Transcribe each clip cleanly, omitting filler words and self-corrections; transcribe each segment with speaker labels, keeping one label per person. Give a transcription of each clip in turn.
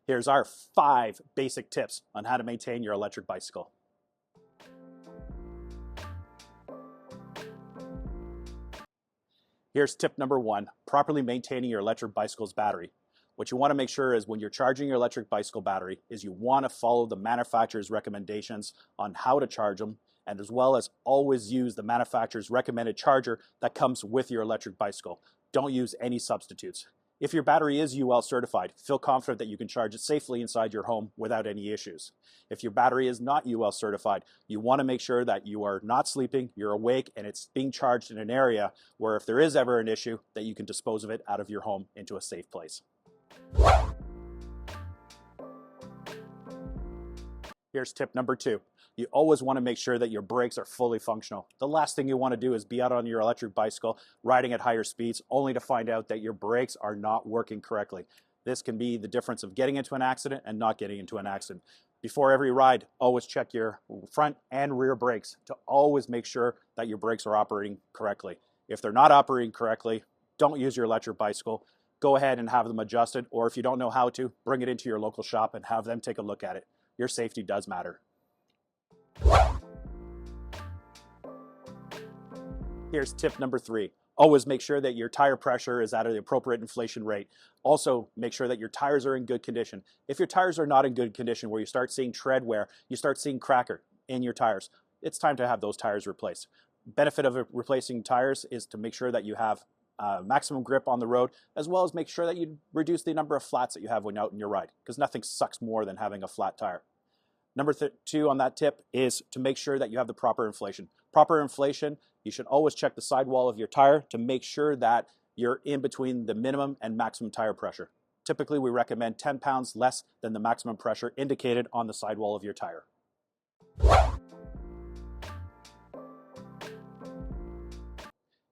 Speaker 1: Here's our 5 basic tips on how to maintain your electric bicycle. Here's tip number 1, properly maintaining your electric bicycle's battery. What you want to make sure is when you're charging your electric bicycle battery is you want to follow the manufacturer's recommendations on how to charge them, and as well as always use the manufacturer's recommended charger that comes with your electric bicycle. Don't use any substitutes. If your battery is UL certified, feel confident that you can charge it safely inside your home without any issues. If your battery is not UL certified, you want to make sure that you are not sleeping, you're awake, and it's being charged in an area where if there is ever an issue, that you can dispose of it out of your home into a safe place. Here's tip number 2. You always want to make sure that your brakes are fully functional. The last thing you want to do is be out on your electric bicycle riding at higher speeds only to find out that your brakes are not working correctly. This can be the difference of getting into an accident and not getting into an accident. Before every ride, always check your front and rear brakes to always make sure that your brakes are operating correctly. If they're not operating correctly, don't use your electric bicycle. Go ahead and have them adjusted, or if you don't know how to, bring it into your local shop and have them take a look at it. Your safety does matter. Here's tip number 3. Always make sure that your tire pressure is at the appropriate inflation rate. Also, make sure that your tires are in good condition. If your tires are not in good condition, where you start seeing tread wear, you start seeing cracker in your tires, it's time to have those tires replaced. Benefit of replacing tires is to make sure that you have maximum grip on the road, as well as make sure that you reduce the number of flats that you have when out in your ride, because nothing sucks more than having a flat tire. Number 2 on that tip is to make sure that you have the proper inflation. Proper inflation, you should always check the sidewall of your tire to make sure that you're in between the minimum and maximum tire pressure. Typically, we recommend 10 pounds less than the maximum pressure indicated on the sidewall of your tire.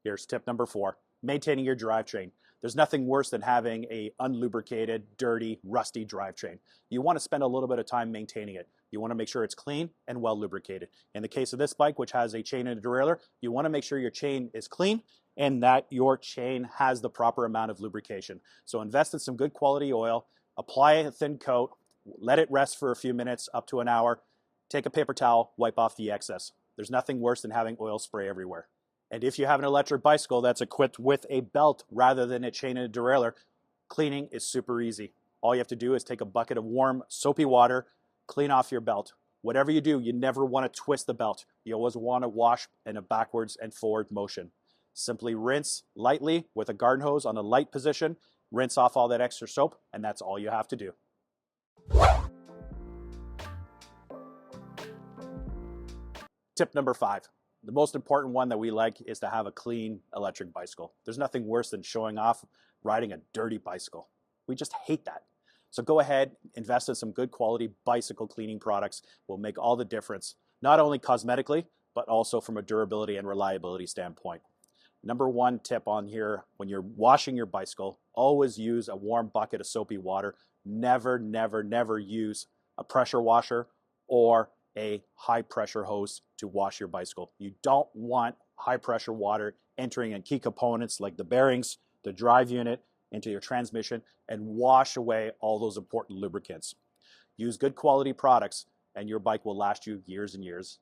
Speaker 1: Here's tip number 4, maintaining your drivetrain. There's nothing worse than having an unlubricated, dirty, rusty drivetrain. You want to spend a little bit of time maintaining it. You want to make sure it's clean and well lubricated. In the case of this bike, which has a chain and a derailleur, you want to make sure your chain is clean and that your chain has the proper amount of lubrication. So invest in some good quality oil, apply a thin coat, let it rest for a few minutes, up to an hour, take a paper towel, wipe off the excess. There's nothing worse than having oil spray everywhere. And if you have an electric bicycle that's equipped with a belt rather than a chain and a derailleur, cleaning is super easy. All you have to do is take a bucket of warm, soapy water, clean off your belt. Whatever you do, you never want to twist the belt. You always want to wash in a backwards and forward motion. Simply rinse lightly with a garden hose on a light position, rinse off all that extra soap, and that's all you have to do. Tip number 5. The most important one that we like is to have a clean electric bicycle. There's nothing worse than showing off riding a dirty bicycle. We just hate that. So go ahead, invest in some good quality bicycle cleaning products. Will make all the difference, not only cosmetically, but also from a durability and reliability standpoint. Number 1 tip on here, when you're washing your bicycle, always use a warm bucket of soapy water. Never, never, never use a pressure washer or a high pressure hose to wash your bicycle. You don't want high pressure water entering in key components like the bearings, the drive unit, into your transmission, and wash away all those important lubricants. Use good quality products and your bike will last you years and years